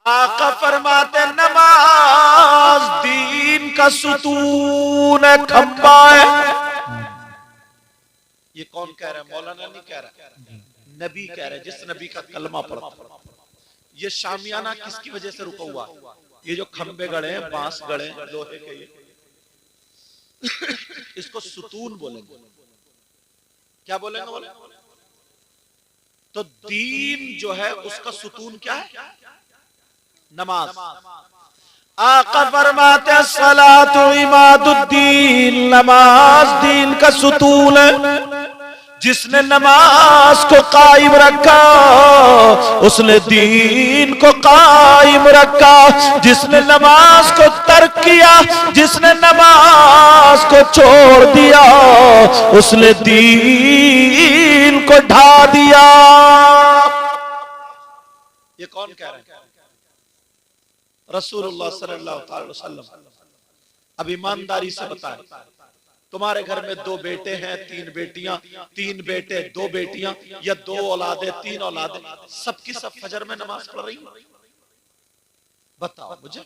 आका फरमाते नमाज दीन का सुतून है, खंबा है। ये कौन कह रहा है? मौलाना नहीं कह रहा, नबी कह रहा है, जिस नबी का कलमा पढ़ा। ये शामियाना किसकी वजह से रुका हुआ? ये जो खंबे गड़े हैं, बांस गड़े हैं लोहे के, ये इसको सुतून बोलेंगे। क्या बोलेंगे? बोले तो दीन जो है उसका सुतून क्या है? नमाज। आका फरमाते सलातु इमादुद्दीन, नमाज दीन का सुतून है। जिसने नमाज को कायम रखा उसने दीन को कायम रखा। जिसने नमाज को तर्क किया, जिसने नमाज को छोड़ दिया, उसने दीन को ढा दिया। ये कौन कह रहा है? रसूलुल्लाह सल्लल्लाहु अलैहि वसल्लम। अब ईमानदारी से बताएं, तुम्हारे घर में 2 बेटे हैं, 3 बेटियां, 3 बेटे 2 बेटियां, या 2 औलादे 3 औलादे, सबकी सब फजर में नमाज पढ़ रही हैं? बताओ मुझे।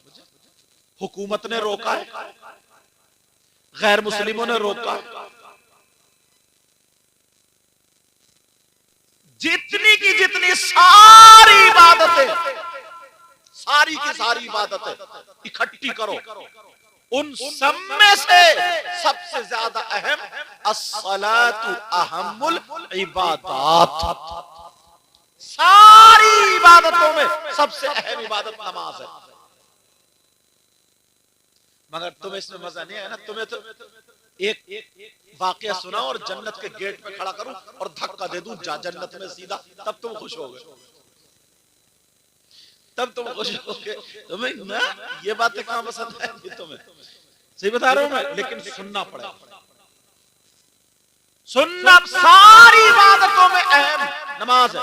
हुकूमत ने रोका है? गैर मुस्लिमों ने रोका? जितनी की जितनी सारी इबादतें, सारी की सारी इबादतें इकट्ठी करो, उन सब में से सबसे ज्यादा अहम अस्सलातु अहम्मुल इबादात। सारी इबादतों में सबसे अहम इबादत नमाज है। मगर तुम्हें इसमें मजा नहीं है ना। तुम्हें तो एक वाकया सुना और जन्नत के गेट पे खड़ा करूं और धक्का दे दूं जा जन्नत में सीधा, तब तुम खुश हो गए, तब तुम खुश हो गए। तुम्हें ना ये बातें कहां पसंद है तुम्हें? सही बता रहा हूं मैं, लेकिन सुनना पड़ेगा। सुनना सारी इबादतों में अहम नमाज है।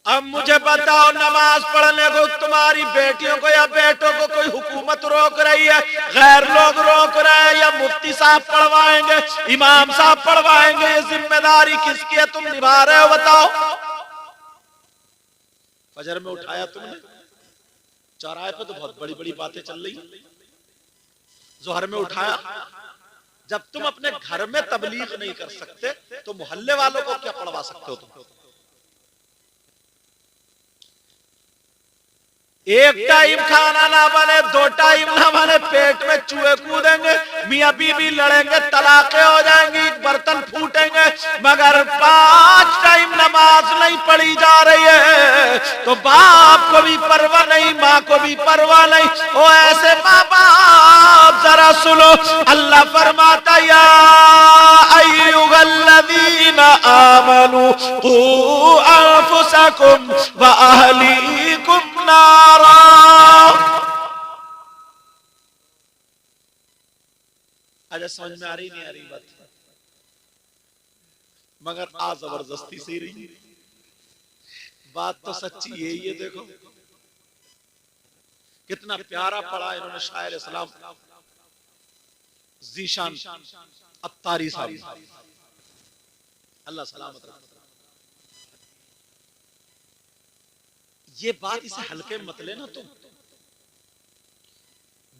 अब मुझे बताओ, नमाज पढ़ने को तुम्हारी बेटियों को या बेटों को कोई हुकूमत रोक रही है, गैर लोग रोक रहे हैं, या मुफ्ती साहब पढ़वाएंगे, इमाम साहब पढ़वाएंगे? ये जिम्मेदारी किसकी है? तुम निभा रहे हो? बताओ। फजर में उठाया तुमने, चौराहे पे तो बहुत बड़ी बड़ी बातें चल रही। जोहर में उठाया। जब तुम अपने घर में तबलीग नहीं कर सकते तो मोहल्ले वालों को क्या पढ़वा सकते हो तुम? एक टाइम खाना ना बने, 2 टाइम ना बने, पेट में चूहे कूदेंगे, मियां बीवी लड़ेंगे, तलाकें हो जाएंगी, बर्तन फूटेंगे, मगर 5 टाइम नमाज नहीं पढ़ी जा रही है तो बाप को भी परवाह नहीं, माँ को भी परवाह नहीं। ओ ऐसे माँ बाप जरा सुनो, अल्लाह फरमाता या अय्युहल्लज़ीना आमनू कू अनफुसकुम व अहलीकुम नारा। अच्छा समझ में आ रही नहीं आ रही बात? मगर आ जबरदस्ती से ही रही। बात तो सच्ची यही है। देखो कितना प्यारा पढ़ा इन्होंने शायर इस्लाम ज़ीशान अत्तारी साहब, अल्लाह सलामत रखे। ये बात इसे हल्के में मत लेना तुम।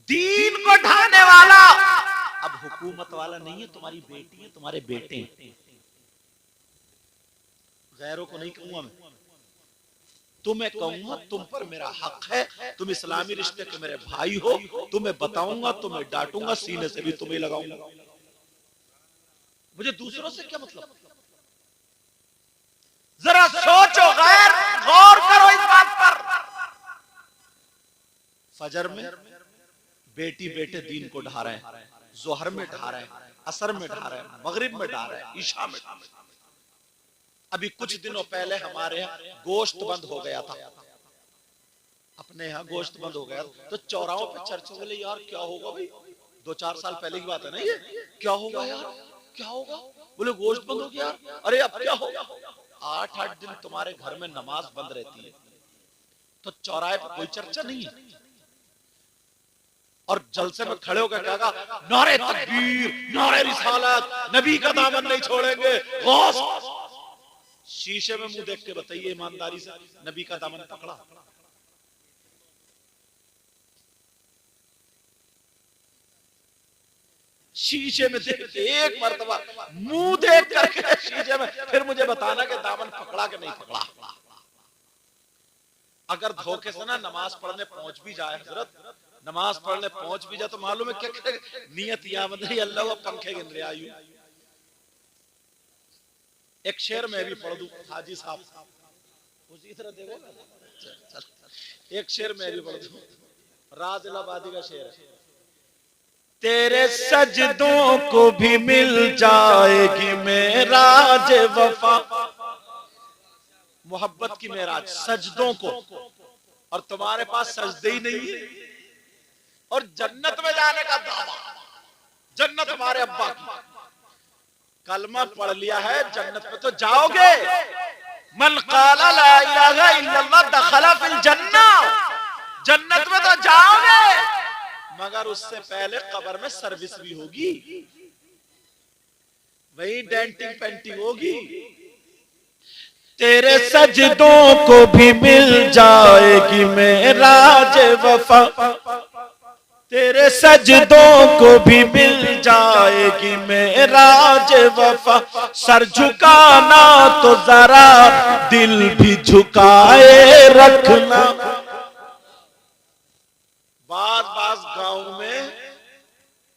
दीन को ढाने वाला अब हुकूमत वाला नहीं है, तुम्हारी बेटी है, तुम्हारे बेटे हैं। गैरों को नहीं कहूंगा मैं, तुम्हें कहूंगा, तुम पर मेरा हक है, तुम इस्लामी रिश्ते के मेरे भाई हो, तुम्हें बताऊंगा, तुम्हें डांटूंगा, सीने से भी तुम्हें लगाऊंगा। मुझे दूसरों से क्या मतलब? जरा सोचो, गौर करो इस बात पर। फजर में बेटी बेटे दीन को ढा रहे हैं, जोहर में ढा रहे हैं, असर में ढा रहे हैं, मगरिब में ढा रहे हैं, ईशा में ढा रहे हैं। अभी कुछ दिनों पहले हमारे यहाँ गोश्त बंद हो गया था, अपने यहाँ गोश्त बंद हो गया, तो चौराहों पे चर्चा, बोले यार क्या होगा भाई, 2-4 साल पहले की बात है ना ये, क्या होगा यार, क्या होगा? बोले गोश्त बंद हो गया। अरे अब क्या होगा? 8-8 दिन तुम्हारे घर में नमाज बंद रहती है तो चौराहे पे कोई चर्चा नहीं है, और जलसे में खड़े होकर कहेगा नारे तकबीर, नारे रिसालत, नबी का दामन नहीं छोड़ेंगे, गौस। शीशे में मुंह देख के बताइए ईमानदारी से, नबी का दामन पकड़ा? शीशे में देख के एक मर्तबा मुंह देख करके शीशे में, फिर मुझे बताना कि दामन पकड़ा कि नहीं पकड़ा। अगर धोखे से ना नमाज पढ़ने पहुंच भी जाए हजरत, नमाज पढ़ने पहुंच भी जाए तो मालूम है क्या नियत याद नहीं, अल्लाह वो पंखे गिन रहे आयु। एक शेर में भी पढ़ दूं हाजी साहब, उसी तरह देखो ना, एक शेर में भी पढ़ दूं, राज इलाहाबादी का शेर है। तेरे सजदों को भी मिल जाएगी मेराज वफा, मोहब्बत की मेराज सजदों को, और तुम्हारे पास सजदे ही नहीं है, और जन्नत में जाने का दावा, जन्नत हमारे अब्बा की, कलमा पढ़ लिया है जन्नत में तो जाओगे। मन काला ला इलाहा इल्लल्लाह दखला फिल जन्ना, जन्नत में तो जाओगे, मगर उससे पहले कब्र में सर्विस भी होगी, वही डेंटिंग पेंटिंग होगी। तेरे सजदों को भी मिल जाएगी मेराज वफा, तेरे सजदों को भी मिल जाएगी मेराज वफा, सर झुकाना तो जरा दिल भी झुकाए रखना। बाज गांव में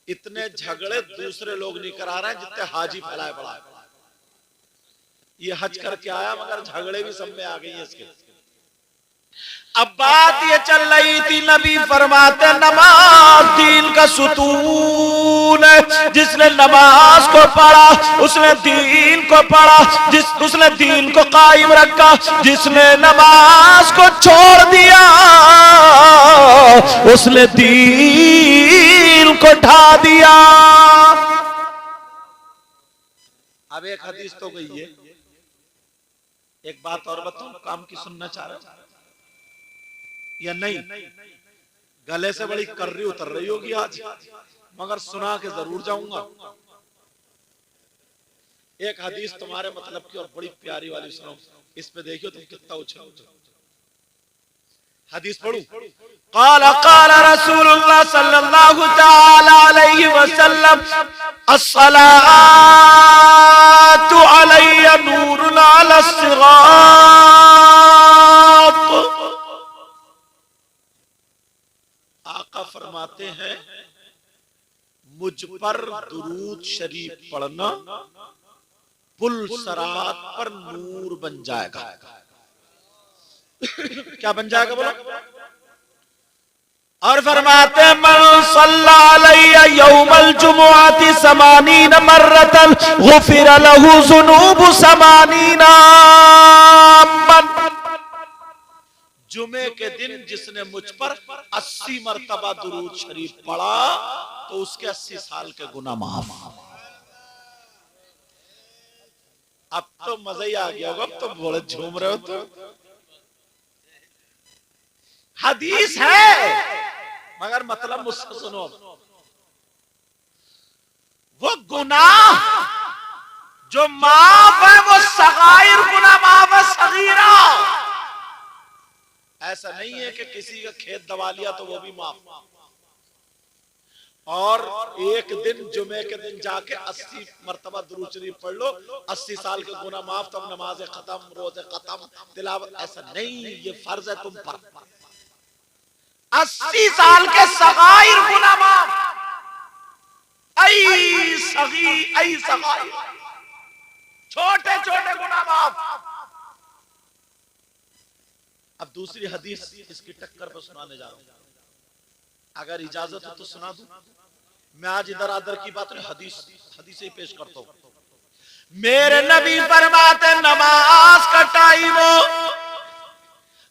इतने झगड़े दूसरे लोग नहीं करा रहे हैं जितने हाजी फैलाए पड़ा है। ये हज करके आया मगर झगड़े भी सब में आ गई है इसके। अब बात ये चल रही थी, नबी फरमाते नमाज दीन का सुतून है, जिसने नमाज को पढ़ा उसने दीन को पढ़ा, उसने दीन को कायम रखा, जिसने नमाज को छोड़ दिया उसने दीन को ढा दिया। अब एक हदीस तो गई है, एक बात और बताओ, काम की सुनना चाह रहे या नहीं? गले से बड़ी कर्री उतर रही होगी आज, मगर सुना के जरूर जाऊंगा। एक हदीस तुम्हारे मतलब की और बड़ी प्यारी वाली सुनो, इस पे देखियो तुम कितना उछल। हदीस पढ़ू, क़ाल क़ाल रसूलुल्लाह सल्लल्लाहु तआला अलैहि वसल्लम, अस्सलातु अलैया नूरुन अला सिरात। आका फरमाते हैं मुझ पर दुरूद शरीफ पढ़ना पुल सरात पर नूर बन जाएगा। क्या बन जाएगा बोलो? और फरमाते मन सल्ला अलैया यौमल जुमुआति समानीन मर्रतन गुफिर लहू ज़ुनूबु समानीना मन। जुमे के दिन जिसने मुझ पर 80 मरतबा दुरूद शरीफ पढ़ा तो उसके 80 साल के गुनाह माफ। अब तो मजा ही आ गया होगा, अब तो बड़े झूम रहे हो। तो हदीस है मगर मतलब मुझसे सुनो, वो गुनाह जो माफ है वो सगाइर गुनाह माफ है, सगीरा। ऐसा नहीं है कि किसी का खेत दबा लिया तो वो भी माफ। और एक दिन जुमे के दिन जाके 80 मरतबा दुरूद शरीफ पढ़ लो, 80 साल के गुनाह माफ, तब नमाज खत्म, रोजे खत्म, तिलावत। ऐसा नहीं, ये फर्ज है तुम पर। 80 साल के सगाइर गुनाह माफ, ऐ सगाइर, छोटे छोटे गुनाह माफ। अब दूसरी हदीस इसकी टक्कर पर सुनाने जा रहा हूं, अगर इजाजत हो तो सुना दूं। मैं आज इधर आदर की बात नहीं, हदीस ही पेश करता हूं। मेरे नबी फरमाते नमाज का टाइम हो,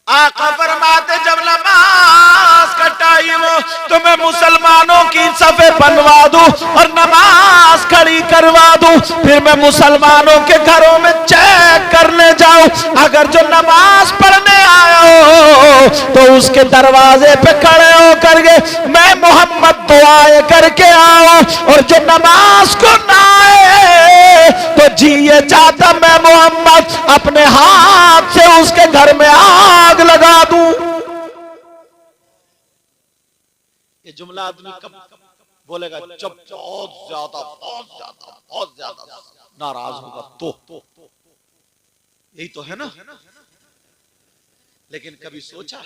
आका फरमाते जब नमाज का टाइम हो तो मैं मुसलमानों की सफे बनवा दूं और नमाज खड़ी करवा दूं, फिर मैं मुसलमानों के घरों में चेक करने जाऊं, अगर जो नमाज पढ़ने आया हो तो उसके दरवाजे पे खड़े हो करके मैं मोहम्मद दुआएं करके आऊं, और जो नमाज को ना आए तो जी ये चाहता मैं मोहम्मद अपने हाथ से उसके घर में आग लगा दूं। ये जुमला आदमी कब बोलेगा? जब बहुत ज्यादा नाराज होगा तो। यही तो है ना। लेकिन कभी सोचा,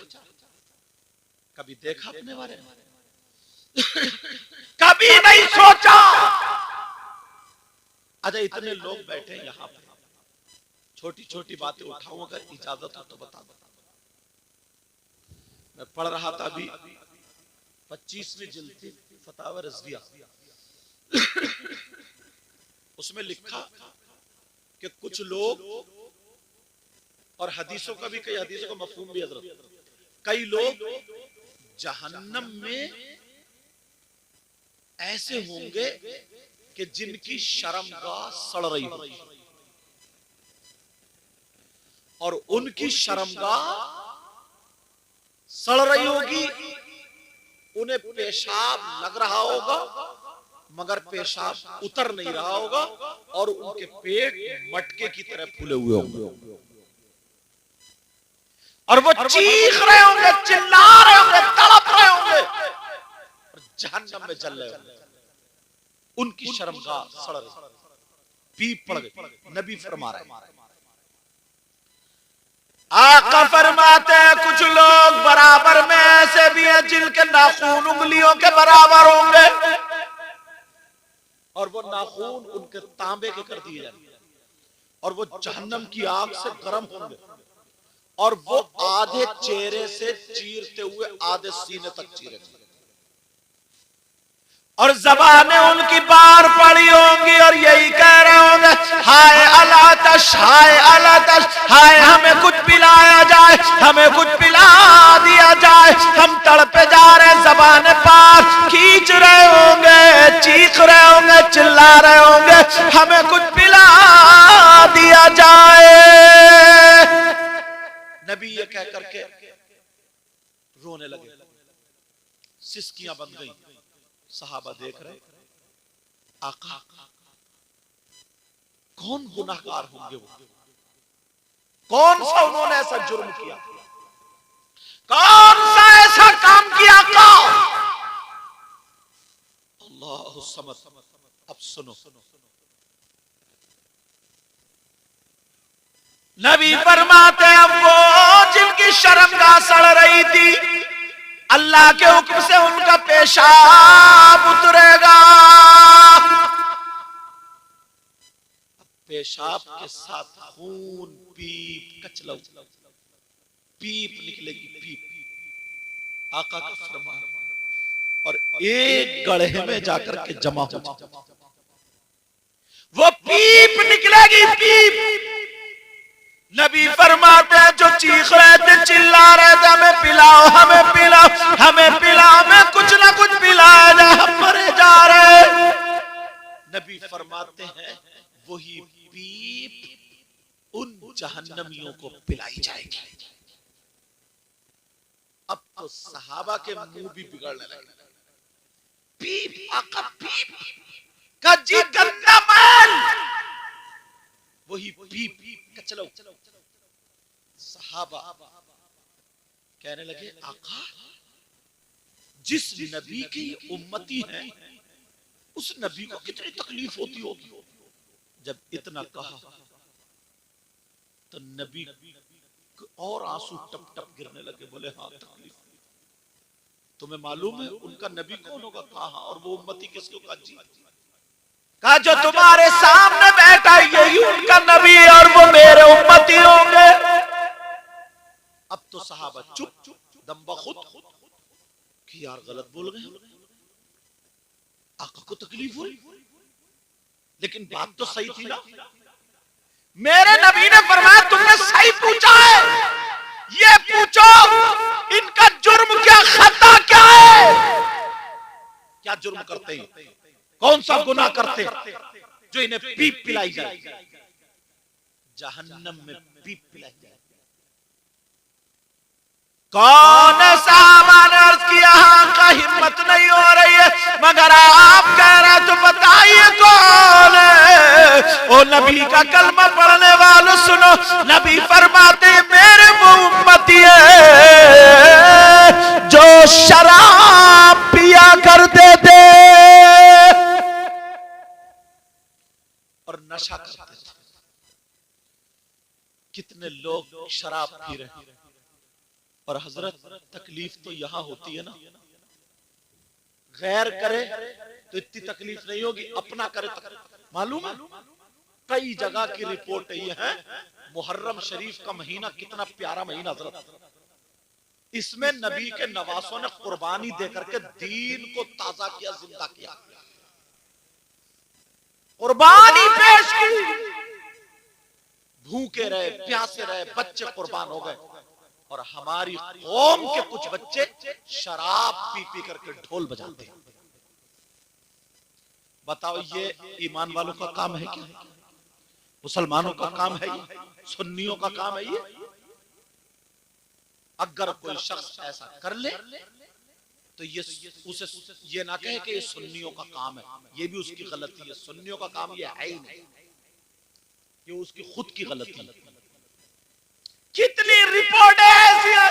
कभी देखा अपने बारे में? कभी नहीं सोचा। अच्छा, इतने लोग बैठे यहां पे, छोटी छोटी बातें उठाऊं, अगर इजाजत हो तो बता दो। मैं पढ़ रहा था अभी 25वीं जिल्द थी फतावा रज़विया, उसमें लिखा कि कुछ लोग, और हदीसों का भी, कई हदीसों का मफहूम भी हजरत, कई लोग जहन्नम में ऐसे होंगे कि जिनकी शर्मगाह सड़ रही हो, और उनकी शर्मगाह सड़ रही होगी, उन्हें पेशाब लग रहा होगा मगर पेशाब उतर नहीं रहा होगा, और उनके पेट मटके की तरह फूले हुए होंगे, और वो चीख रहे होंगे, चिल्ला रहे होंगे, तड़प रहे होंगे, और जहन्नम में जल रहे होंगे। उनकी शर्मगाह सड़ रही, पीप पड़ गई। नबी फरमा रहे, आका फरमाते हैं कुछ लोग बराबर में ऐसे भी हैं जिनके नाखून उंगलियों के बराबर होंगे, और वो नाखून उनके तांबे के कर दिए जाएंगे, और वो जहन्नम की आग से गर्म होंगे, और वो आधे चेहरे से चीरते हुए आधे सीने तक चीरेंगे, और ज़बानें उनकी बार पड़ी होंगी, और यही कह रहे होंगे, हाय अलातश, हाय अलातश, हाय हमें कुछ पिलाया जाए, हमें कुछ पिला दिया जाए, हम तड़पे जा रहे, ज़बानें पार खींच रहे होंगे, चीख रहे होंगे, चिल्ला रहे होंगे, हमें कुछ पिला दिया जाए। नबी ये कह करके रोने लगे, सिसकियां बंद गई। सहाबा देख रहे, आका कौन गुनाहगार होंगे वो, कौन सा उन्होंने ऐसा जुर्म किया, कौन सा ऐसा काम किया का? अल्लाह समद। अब सुनो, नबी फरमाते हैं वो जिनकी शर्मगाह सड़ रही थी, अल्लाह के हुक्म से उनका पेशाब उतरेगा, पेशाब के साथ खून, पीप, कचलौ, पीप निकलेगी, पीप, आका का फरमान, और एक गड्ढे में जाकर के जमा हो जाए, वो पीप निकलेगी, पीप। नबी फरमाते हैं जो चीख रहे थे, चिल्ला रहे थे, हमें पिलाओ, हमें पिलाओ, हमें पिलाओ, हमें कुछ ना कुछ पिलाया जाए, हम मरे जा रहे। नबी फरमाते हैं वही पीप उन जहन्नमियों को पिलाई जाएगी। अब तो सहाबा के मुंह भी बिगड़ने लगे, पीप, आका पीप का जी गंदा मैल, वही पीप कचलो। सहाबा कहने लगे, आका जिस नबी की उम्मती है उस नबी को कितनी तकलीफ होती होगी। जब इतना कहा तो नबी और आंसू टप टप गिरने लगे, बोले हाँ तकलीफ। तुम्हें मालूम है उनका नबी कौन होगा? कहा, और वो उम्मती किसको? कहा जी, कहा जो तुम्हारे सामने बैठा यही उनका नबी, और वो मेरे उम्मती होंगे। अब तो सहाबा चुप, दम बखुद कि यार गलत बोल गए, आका को तकलीफ हुई, लेकिन बात तो सही थी ना। मेरे नबी ने फरमाया तुमने सही पूछा है, ये पूछो इनका जुर्म क्या, खता क्या है, क्या जुर्म करते हैं, कौन सा गुनाह करते जो इन्हें पीप पिलाई जाए, जहन्नम में पीप पिलाई जाए। कौन साहबा ने अर्ज किया, हाँ का हिम्मत नहीं हो रही है, मगर आपके कह रहा तो बताइए कौन है? ओ नबी का कलमा पढ़ने वालों सुनो, नबी फरमाते मेरे वो उम्मती है जो शराब पिया करते थे और नशा करते थे। कितने लोग शराब पी रहे हैं। और हजरत तकलीफ तो यहां होती है ना, गैर करे तो इतनी तकलीफ नहीं होगी, अपना करे तो मालूम है। कई जगह की रिपोर्ट ये है, मुहर्रम शरीफ का महीना कितना प्यारा महीना हजरत, इसमें नबी के नवासों ने कुर्बानी देकर के दीन को ताजा किया, जिंदा किया, कुर्बानी पेश की। भूखे रहे, प्यासे रहे, बच्चे कुर्बान हो गए। और हमारी कौम के कुछ बच्चे शराब पी पी करके ढोल बजाते हैं। बताओ ये ईमान वालों का काम है क्या? मुसलमानों का काम है ये? सुन्नियों का काम है ये? अगर कोई शख्स ऐसा कर ले तो ये उसे ये ना कहे कि ये सुन्नियों का काम है, ये भी उसकी गलती है। सुन्नियों का काम ये है ही नहीं, ये उसकी खुद की गलती है। कितनी रिपोर्ट ऐसी है,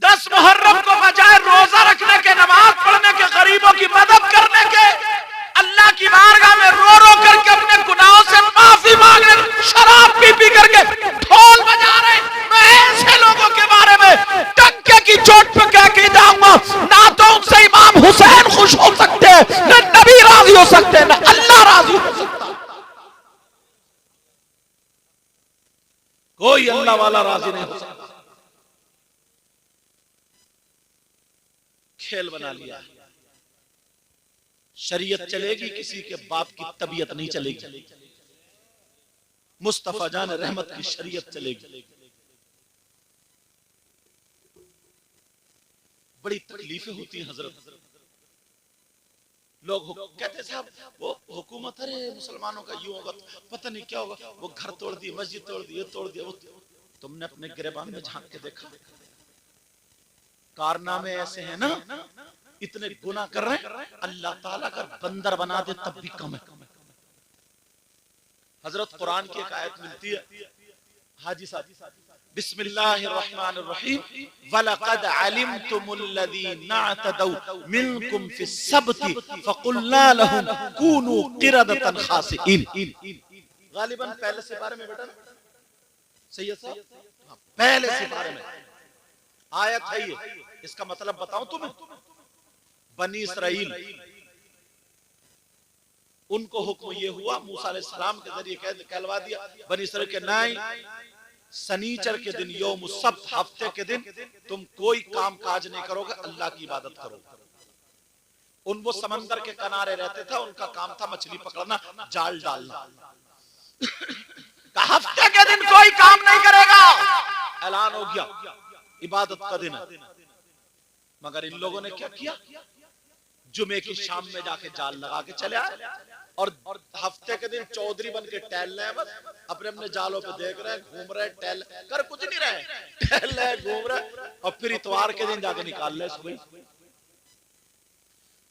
10 मुहर्रम को बजाय रोजा रखने के, नमाज पढ़ने के, गरीबों की मदद करने के, अल्लाह की बारगाह में रो रो करके अपने गुनाहों से माफी मांग रहे, शराब पी पी करके ढोल बजा रहे। मैं ऐसे लोगों के बारे में टक्के की चोट पे कह के जाऊंगा, ना तो उनसे इमाम हुसैन खुश हो सकते, न नबी राजी हो सकते, न अल्लाह राजी हो सकता। कोई अल्लाह वाला राजी नहीं हो सकता। खेल बना लिया, शरीयत चलेगी, किसी के बाप की तबीयत नहीं चलेगी। मुस्तफा जान रहमत की शरीयत चलेगी। बड़ी तकलीफें होती हैं हजरत। लोग कहते साहब वो हुकूमत, अरे मुसलमानों का यूं होगा, पता नहीं क्या होगा, वो घर तोड़ दिए, मस्जिद तोड़ दी, ये तोड़ दिया, वो। तुमने अपने गिरबान में झांक के देखा? कारनामे ऐसे हैं ना, इतने गुनाह कर रहे हैं, अल्लाह ताला अगर बंदर बना दे तब भी कम है। हजरत कुरान की एक आयत मिलती है, हाजी साहब, बिस्मिल्लाहिर्रहमानिर्रहीम, वलक़द अलिमतुमुल्लज़ीना अतदौ मिनकुम फिस्सब्ति फक़ुल्ना लहुम कूनू क़िरदतन ख़ासिईन। गालिबन पहले से बारे में बेटा सैयद साहब, पहले से बारे में आयत है ये। इसका मतलब बताऊं तुम्हें, बनी इस्राइल उनको हुक्म ये हुआ, मूसा अलैहिस्सलाम के जरिए कहलवा दिया बनी इस्राइल के, नहीं शनीचर के दिन, यौम सब्त, हफ्ते के दिन तुम कोई काम काज नहीं करोगे, अल्लाह की इबादत करोगे। वो समंदर के किनारे रहते थे, उनका काम था मछली पकड़ना, जाल डालना। हफ्ते के दिन कोई काम नहीं करेगा, ऐलान हो गया इबादत का दिन है। मगर इन लोगों ने क्या किया, जुमे की शाम में जाके जाल लगा के चले आए और हफ्ते के दिन चौधरी बन के टहल रहे हैं, बस अपने अपने जालों पे देख रहे हैं, घूम रहे, टहल कर कुछ नहीं रहे, टहल रहे, घूम रहे, और फिर इतवार के दिन जाके निकाल रहे सुबह।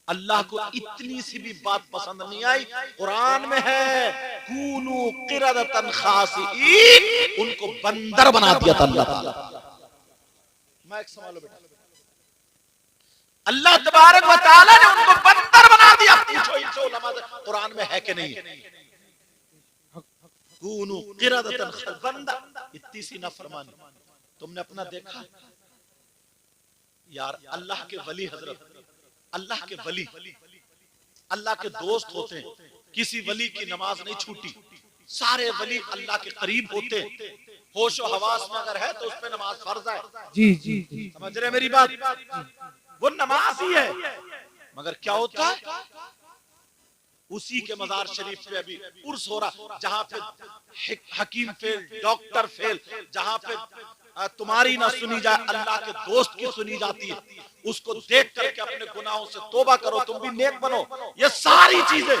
अल्लाह को इतनी सी भी बात पसंद नहीं आई। कुरान में है कूनू क़िरदतन ख़ासिईन, उनको बंदर बना दिया था अल्लाह ताला। माइक संभालो बेटा। अल्लाह तबारक व तआला ने उनको बंदर बना दिया। पूछो इनसे उलमा से कुरान में है कि नहीं? कूनू क़िरदतन बंदर, इतनी सी नाफरमानी तुमने अपना देखा? यार अल्लाह के वली हजरत, अल्लाह के वली, अल्लाह के दोस्त होते हैं, किसी वली की नमाज नहीं छूटी, सारे वली अल्लाह के करीब होते हैं। होशो हवास में अगर है तो उस पे नमाज फर्ज है। जी जी जी, समझ रहे मेरी बात? वो नमाज ही है। मगर क्या होता है, उसी के मजार शरीफ पे अभी उर्स हो रहा, जहां पे हकीम फेल, डॉक्टर फेल, जहां पे तुम्हारी ना सुनी जाए, अल्लाह के दोस्त की सुनी जाती है। उसको देख करके अपने गुनाहों से तौबा करो, तुम भी नेक बनो। ये सारी चीजें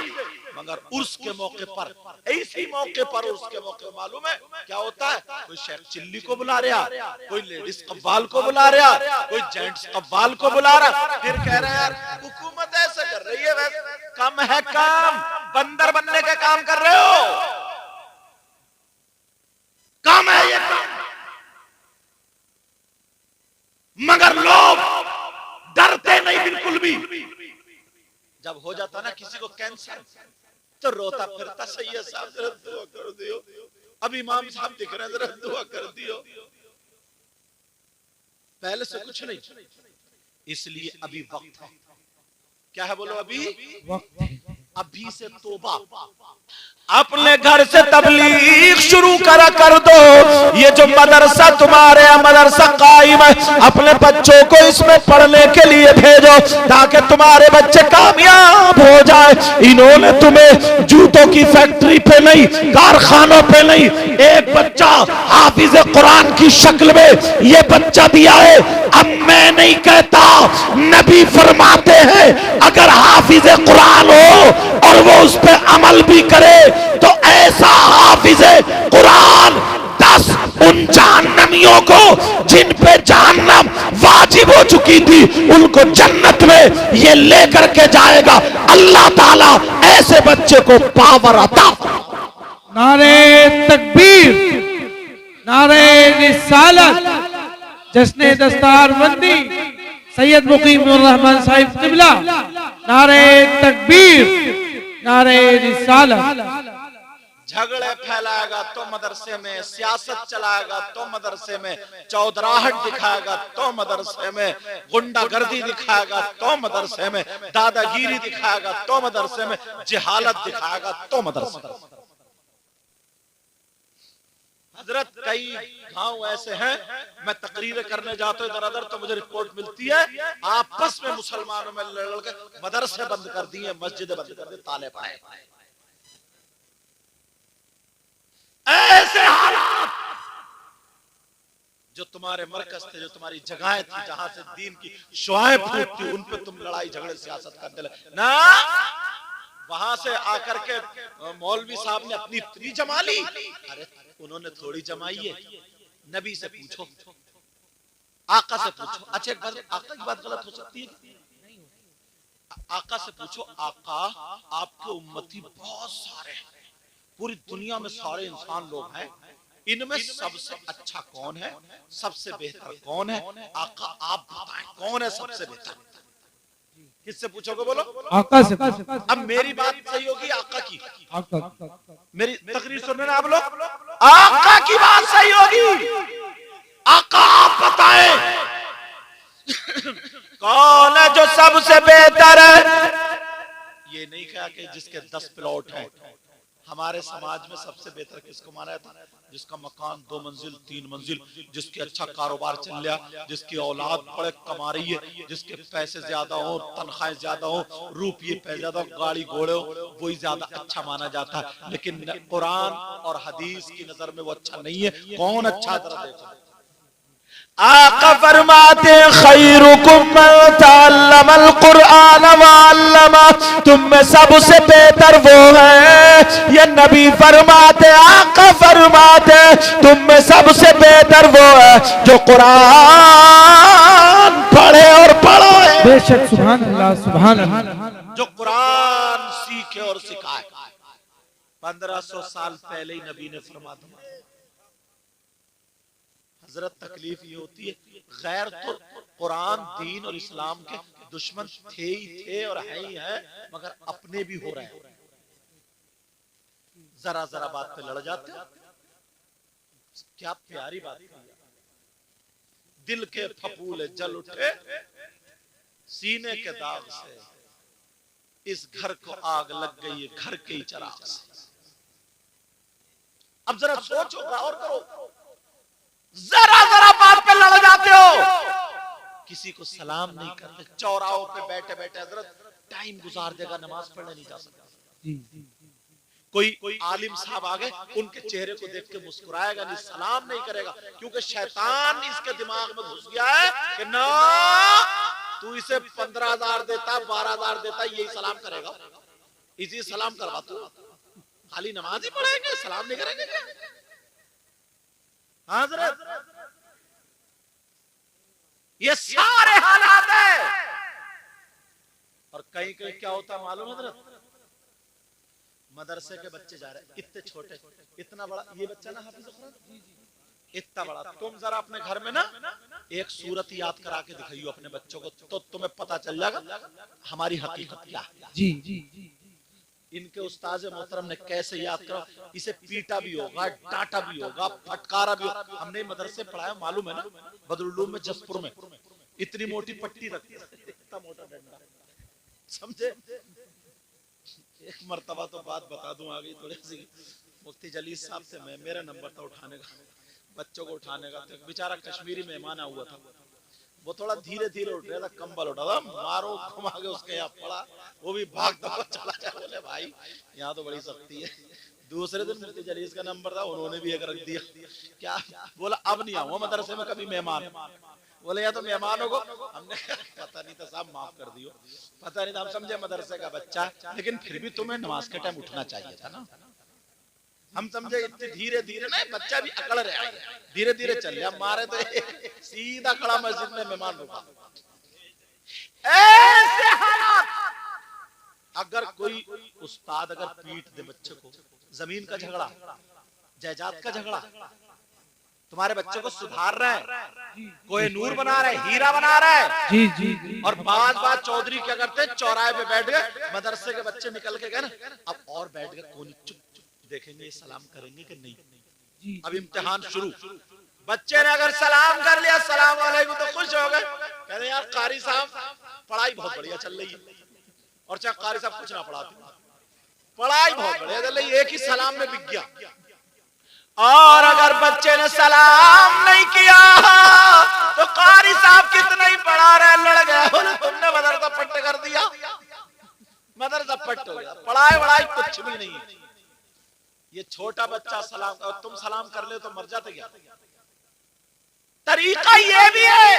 मगर उर्स के मौके पर, इसी मौके पर, उर्स के मौके पर मालूम है क्या होता है? कोई शेख चिल्ली को बुला रहा, कोई लेडीज कव्वाल को बुला रहा, कोई जेंट्स कव्वाल को बुला रहा, फिर कह रहे हैं यार हुकूमत ऐसा कर रही है, वैसे कम है काम, बंदर बनने का काम कर रहे हो, काम है ये काम। मगर लोग डरते नहीं बिल्कुल भी। जब हो जाता ना किसी को कैंसर तो रोता फिरता, सैयद साहब जरा दुआ कर दियो, अब इमाम साहब दिख रहे हैं जरा दुआ कर दियो। पहले से कुछ नहीं, इसलिए अभी वक्त है। क्या है बोलो? अभी वक्त है, अभी से तौबा। अपने घर से तबलीग शुरू करा कर दो। ये जो मदरसा तुम्हारे यहाँ मदरसा कायम है, अपने बच्चों को इसमें पढ़ने के लिए भेजो ताकि तुम्हारे बच्चे कामयाब हो जाए। इन्होंने तुम्हें जूतों की फैक्ट्री पे नहीं, कारखानों पे नहीं, एक बच्चा हाफिज कुरान की शक्ल में ये बच्चा दिया है। अब मैं नहीं कहता, नबी फरमाते हैं अगर हाफिज कुरान हो और वो उस पर अमल भी करे तो ऐसा हाफिज कुरान 10 उन जहन्नमियों को जिन पे जहन्नम वाजिब हो चुकी थी उनको जन्नत में ये लेकर के जाएगा। अल्लाह ताला ऐसे बच्चे को पावर अता। नारे तकबीर, नारे रिसालत, जश्न दस्तारबंदी सैयद मुकीमुर रहमान साहिब किबला। नारे तकबीर, नारे रिसालत। झगड़े फैलाएगा तो मदरसे में, सियासत चलाएगा तो मदरसे में, चौधराहट दिखाएगा तो मदरसे में, गुंडागर्दी दिखाएगा तो मदरसे में, दादागिरी दिखाएगा तो मदरसे में, जिहालत दिखाएगा तो मदरसे में। हजरत कई गांव ऐसे हैं, मैं तकरीर करने जाता हूं इधर उधर तो मुझे रिपोर्ट मिलती है आपस में मुसलमानों में लड़ के मदरसे बंद कर दिए, मस्जिदें बंद कर दी, ताले पाए। ऐसे हालात जो तुम्हारे मरकज थे, जो तुम्हारी जगहें थी जहां से दीन की शुआएं फूटती, उन पे तुम लड़ाई झगड़े सियासत करने लगे ना। वहां से आकर के मौलवी साहब ने अपनी इतनी जमा ली। अरे उन्होंने थोड़ी जमाई है, नबी से पूछो, आका से पूछो। अच्छा एक बात, आका की बात गलत हो सकती है, आका से पूछो, आका आपके उम्मती बहुत सारे हैं, पूरी दुनिया में सारे इंसान लोग हैं, इनमें सबसे अच्छा कौन है, सबसे बेहतर कौन है? आका आप बताएं कौन है सबसे बेहतर? किससे पूछोगे बोलो? आका से। अब मेरी बात सही होगी आका की, आका। मेरी तकरीर सुन रहे ना आप लोग? आका की बात सही होगी। आका आप बताएं कौन है जो सबसे बेहतर है? ये नहीं कहा कि जिसके 10 प्लॉट हैं। हमारे समाज में सबसे बेहतर किसको माना जाता है? जिसका मकान 2 मंजिल 3 मंजिल, जिसकी अच्छा कारोबार चल रहा, जिसकी औलाद पढ़े कमा रही है, जिसके पैसे ज्यादा हो, तनख्वाहें ज्यादा हो, रुपये पैसे ज्यादा हो, गाड़ी घोड़े हो, वही ज्यादा अच्छा माना जाता है। लेकिन कुरान और हदीस की नजर में वो अच्छा नहीं है। कौन अच्छा? जरा देखो, आका फरमाते खैरुकुम मन तअल्लमल कुरआन व अल्लमा, तुम में सबसे बेहतर वो है। ये नबी फरमाते, आका फरमाते तुम में सबसे बेहतर वो है जो कुरान पढ़े और पढ़ाए। बेशक, सुभान अल्लाह, सुभान अल्लाह। जो कुरान सीखे और सिखाए। 1500 साल पहले ही नबी ने फरमा दिया। हजरत तकलीफ ये होती है, गैर तो कुरान दीन और इस्लाम के दुश्मन थे ही थे और है ही है, मगर अपने भी हो रहे हैं। जरा जरा बात पे लड़ जाते हैं। क्या प्यारी बात है, दिल के फफूले जल उठे सीने के दाग से, इस घर को आग लग गई है घर के ही चिराग से। अब जरा सोचो, गौर करो, जरा जरा बात पे लड़ जाते हो, किसी को सलाम नहीं करते, चौराहों पे बैठे बैठे हजरत टाइम गुजार देगा, नमाज पढ़ने नहीं जा सकता। कोई आलिम साहब आ गए, उनके चेहरे को देख के मुस्कुराएगा नहीं, सलाम नहीं करेगा, क्योंकि शैतान इसके दिमाग में घुस गया है कि ना तू इसे 15,000 देता, 12,000 देता, यही सलाम करेगा। इसी सलाम करवा तू, खाली नमाज ही पढ़ेंगे, सलाम नहीं करेंगे क्या? हजरत ये सारे हालात है। और कहीं कहीं क्या होता है मालूम है हजरत, मदरसे के बच्चे जा रहे हैं इतने छोटे, इतना बड़ा ये बच्चा ना हाफिज कुरान इतना बड़ा, तुम जरा अपने घर में ना एक सूरत याद करा के दिखाइयो अपने बच्चों को, तो तुम्हें पता चल जाएगा हमारी हकीकत क्या है। जी जी इनके उस्ताद मोहतरम ने कैसे याद करो, इसे पीटा भी होगा, डांटा भी होगा, फटकारा भी होगा। हमने मदरसे पढ़ाया मालूम है ना, बदरुल्लूम में, जसपुर में, इतनी मोटी पट्टी रखती है, इतना मोटा डंडा, समझे। एक मर्तबा तो बात बता दूं आगे थोड़ी सी, मुफ्ती जलील साहब से मैं, मेरा नंबर था उठाने का, बच्चों को उठाने का, तो बेचारा कश्मीरी मेहमान हुआ था, वो थोड़ा धीरे धीरे उठ रहा था, कंबल उठा था, मारो घुमा के उसके यहाँ पड़ा, वो भी भागता हुआ चला गया। बोले भाई यहाँ तो बड़ी सख्ती है। दूसरे दिन मुफ्ती जलील का नंबर था, उन्होंने भी एक रख दिया। क्या बोला, अब नहीं आऊंगा मदरसे में कभी मेहमान। बोले या तो मेहमानों को, हमने पता नहीं था साहब, माफ कर दियो, पता नहीं था, हम समझे मदरसे का बच्चा, लेकिन फिर भी तुम्हें नमाज के टाइम उठना चाहिए था ना। हम समझे इतने धीरे धीरे ना, बच्चा भी अकड़ रहा है, धीरे धीरे चल रहा, मारे तो सीधा खड़ा मस्जिद में मेहमान रुका। ऐसे हालात, अगर कोई उस्ताद अगर पीट दे बच्चे को, जमीन का झगड़ा, जायदाद का झगड़ा, तुम्हारे बच्चे को सुधार रहा है, कोई नूर बना रहा है, हीरा बना रहा है, जी जी, और बात चौधरी क्या करते हैं, चौराहे पे बैठ गए, मदरसे के बच्चे निकल के गए ना, अब और बैठ गए, कोई चुप देखेंगे ये सलाम करेंगे कि नहीं। अब इम्तिहान शुरू, बच्चे ने अगर सलाम कर लिया सलाम वालेकुम तो खुश हो गए, कहते यार कारी साहब पढ़ाई बहुत बढ़िया चल रही है, और चाहे कारी साहब कुछ ना पढ़ाते, पढ़ाई बहुत बढ़िया चल रही है, एक ही सलाम में बिक गया। और अगर बच्चे ने सलाम नहीं किया तो कारी साहब कितना ही पढ़ा रहे, लड़ गया, बोले तुमने मदरसा पट्ट कर दिया, मदरसा पट्ट हो गया, पढ़ाई वढ़ाई कुछ भी नहीं है। ये छोटा बच्चा सलाम, और तुम सलाम कर ले तो मर जाते क्या? तरीका ये भी है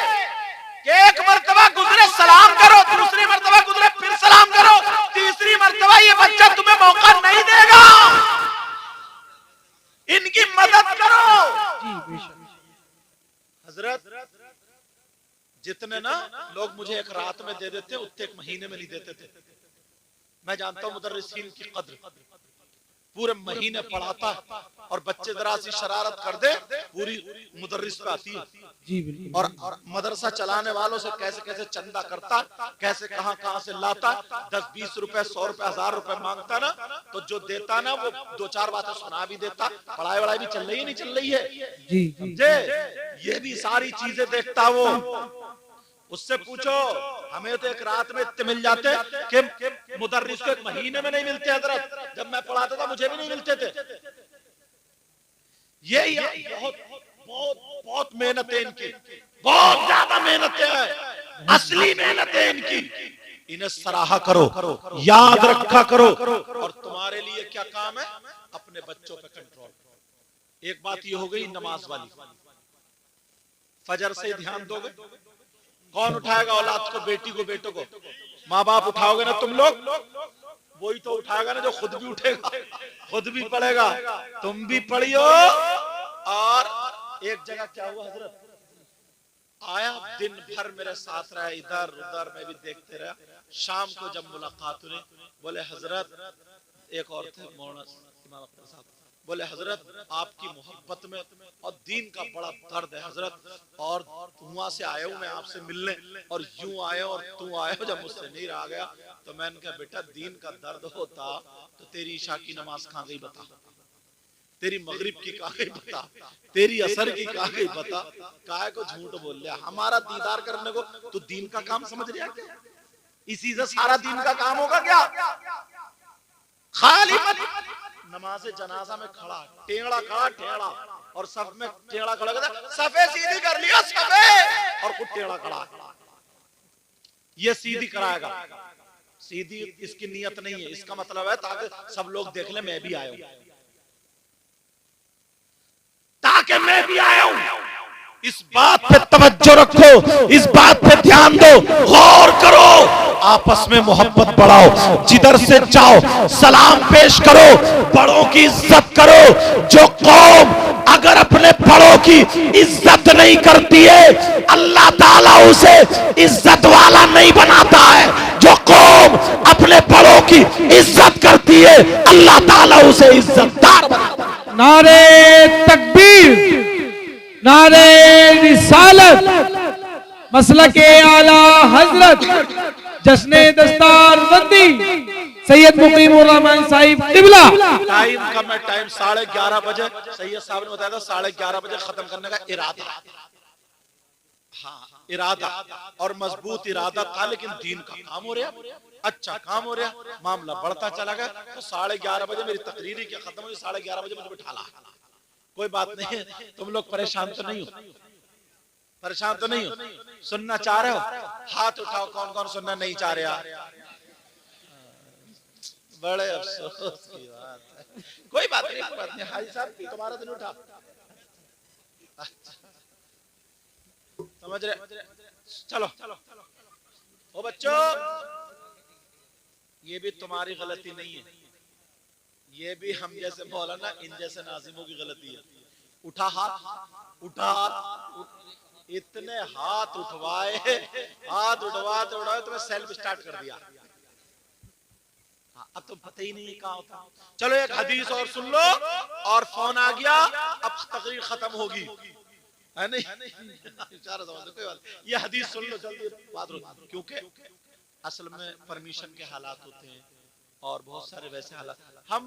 कि एक मर्तबा गुजरे सलाम करो, दूसरी मर्तबा गुजरे फिर सलाम करो, तीसरी मर्तबा ये बच्चा तुम्हें मौका नहीं देगा, इनकी मदद करो। हजरत जितने ना लोग मुझे एक रात में दे देते, उतने एक महीने में नहीं देते थे। मैं जानता हूं मुदर्रिसीन की कद्र, पूरे महीने पढ़ाता, और बच्चे जरा सी शरारत कर दे पूरी मुदर्रिस पे आती है। जी बिल्कुल। और मदरसा चलाने वालों से कैसे कैसे चंदा करता, कैसे कहां कहां से लाता, 10-20 रुपए 100 रुपए 1000 रुपए मांगता ना, तो जो देता ना वो 2-4 बातें सुना भी देता, पढ़ाई वढ़ाई भी चल रही है नहीं चल रही है, जी जी, ये भी सारी चीजें देखता वो। उससे पूछो, हमें तो एक रात में इतने मिल जाते कि मुदर्रिस को एक महीने में नहीं मिलते। हजरत जब मैं पढ़ाता था मुझे भी नहीं मिलते थे। ये बहुत बहुत बहुत मेहनत है इनकी, बहुत ज्यादा मेहनत है, असली मेहनत है इनकी। इन्हें सराहा करो, याद रखा करो। और तुम्हारे लिए क्या काम है, अपने बच्चों पे कंट्रोल। एक बात ये हो गई नमाज वाली, फजर से ध्यान दोगे, कौन उठाएगा औलाद को, बेटी को, बेटों को? माँ बाप उठाओगे ना तुम लोग, वही तो उठाएगा ना जो खुद भी उठेगा, खुद भी पढ़ेगा, तुम भी पढ़ियो। और एक जगह क्या हुआ हजरत, आया दिन भर मेरे साथ रहा, इधर उधर मैं भी देखते रहा। शाम को जब मुलाकात हुई, बोले हजरत, एक और थे मौलाना इमाम अख्तर साहब, बोले हजरत आपकी मोहब्बत में और दीन का बड़ा दर्द है हजरत, और वहां से आया हूं मैं आपसे मिलने, और यूं आया और तू आया, जब मुझसे नहीं रहा गया तो मैंने कहा बेटा दीन का दर्द होता तो तेरी ईशा की नमाज कहाँ गई बता, तेरी मगरिब की कहाँ गई बता, तेरी असर की कहाँ गई बता, काहे को झूठ बोल लिया। हमारा दीदार करने को तो दीन का काम समझ रहा क्या? इसी से सारा दीन का काम होगा क्या? खाली नमाज जनाजा में खड़ा टेढ़ा खड़ा टेढ़ा, और सब में टेढ़ा खड़ा कर, सफे सीधी कर लिया सफे, और खुद टेढ़ा खड़ा, ये सीधी कराएगा। सीधी इसकी नियत नहीं है, इसका मतलब है ताकि सब लोग देख ले मैं भी आया हूं, ताकि मैं भी आया हूं। इस बात पे तवज्जो रखो, इस बात पे ध्यान दो, गौर करो आपस में मोहब्बत बढ़ाओ, जिधर से जाओ सलाम पेश करो, बड़ों की इज्जत करो। जो कौम अगर अपने बड़ों की इज्जत नहीं करती है, अल्लाह ताला उसे इज्जत वाला नहीं बनाता है। जो कौम अपने बड़ों की इज्जत करती है, अल्लाह ताला उसे इज्जतदार बनाता है। नारे तकबीर, नारे रिसालत, मसलके आला हजरत, जश्ने दस्तारबंदी सैयद मुकीमुर रहमान साहिब किबला। टाइम का मैं टाइम 11:30 बजे सैयद साहब ने बताया था, 11:30 बजे खत्म करने का इरादा। हाँ, इरादा और मजबूत इरादा था, लेकिन दीन का काम हो रहा, अच्छा काम हो रहा, मामला बढ़ता चला गया। तो 11:30 बजे मेरी तकरीरी क्या खत्म हुई, 11:30 बजे मुझे बिठा ला। कोई बात नहीं है, तुम लोग परेशान तो नहीं हो, परेशान तो नहीं हो, सुनना चाह रहे हो? हाथ उठाओ, कौन कौन सुनना नहीं चाह रहे? बड़े अफसोस की बात है। कोई बात नहीं, कोई बात नहीं। हाजी साहब तुम्हारा दिन उठा, समझ रहे? चलो ओ बच्चों, ये भी तुम्हारी गलती नहीं है, ये भी हम जैसे मौलाना इन जैसे नाजिमों की गलती है। उठा हाथ, उठा हाथ, इतने हाथ उठवाए, हाथ उठवाते उठवाए तुम्हें सेल्फ स्टार्ट कर दिया। अब तो पता ही नहीं कहाँ होता। चलो एक हदीस और सुन लो, और फोन आ गया, अब तकरीर खत्म होगी, है नहीं? इशारा समझ लो, कोई बात। ये हदीस सुन लो जल्दी, बात रो, क्योंकि असल में परमिशन के हालात होते हैं और बहुत सारे वैसे हालात। हम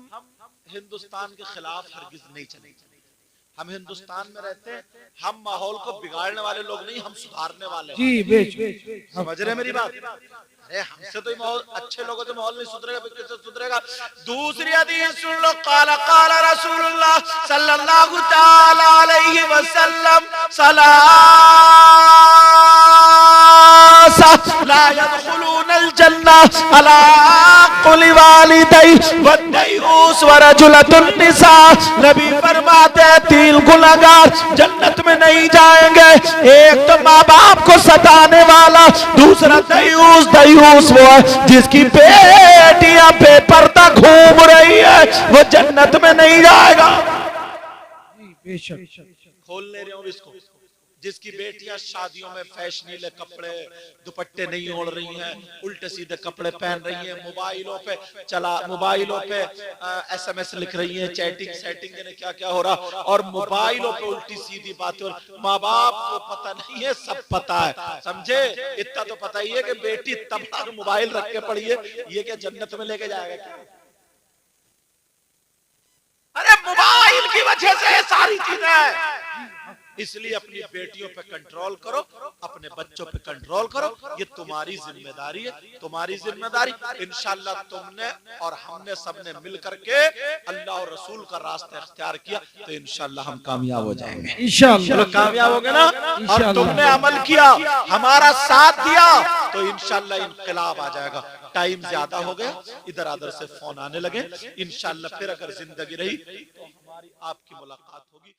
हिंदुस्तान के खिलाफ हरगिज नहीं चलेंगे। हम हिंदुस्तान में रहते हैं, हम माहौल को बिगाड़ने वाले लोग नहीं, हम सुधारने वाले। जी बेच, समझ रहे मेरी बात? अरे हमसे तो माहौल, अच्छे लोगों से माहौल नहीं सुधरेगा, कैसे सुधरेगा? दूसरी हदीस सुन लो, काला काला रसूलुल्लाह सल्लल्लाहु तआला अलैहि वसल्लम, ला यदखुलूनल जन्ना अला कुल्ली वालिदै वद्दयूस वरजुलतुन निसा। नबी फरमाते हैं 3 गुनहगार जन्नत में नहीं जाएंगे। एक तो माँ बाप को सताने वाला, दूसरा दयूस, दयूस वो है जिसकी बेटियां बेपर्दा घूम रही है, वो जन्नत में नहीं जाएगा। खोल ले रहे हो इसको, जिसकी बेटियां शादियों में फैशनीले कपड़े दुपट्टे नहीं ओढ़ रही हैं, उल्टे सीधे कपड़े पहन रही हैं, मोबाइलों पे SMS लिख रही हैं, चैटिंग सेटिंग ने क्या क्या हो रहा, और मोबाइलों पे उल्टी सीधी बातें। माँ बाप को पता नहीं है, सब पता है, समझे? इतना तो पता ही है कि बेटी तब मोबाइल रख के पड़ी है, ये क्या जन्नत में लेके जाएगा क्या? अरे मोबाइल की वजह से सारी चीजें। इसलिए अपनी बेटियों पे कंट्रोल करो, अपने बच्चों पे कंट्रोल करो, ये तुम्हारी जिम्मेदारी है, तुम्हारी जिम्मेदारी। इंशाल्लाह तुमने और हमने सबने मिल करके अल्लाह और रसूल का रास्ता इख्तियार किया तो इंशाल्लाह हम कामयाब हो जाएंगे। इंशाल्लाह कामयाब हो गए ना? और तुमने अमल किया, हमारा साथ दिया, तो इंशाल्लाह इनकलाब आ जाएगा। टाइम ज्यादा हो गया, इधर उधर से फोन आने लगे। इंशाल्लाह फिर अगर जिंदगी रही तो हमारी आपकी मुलाकात होगी।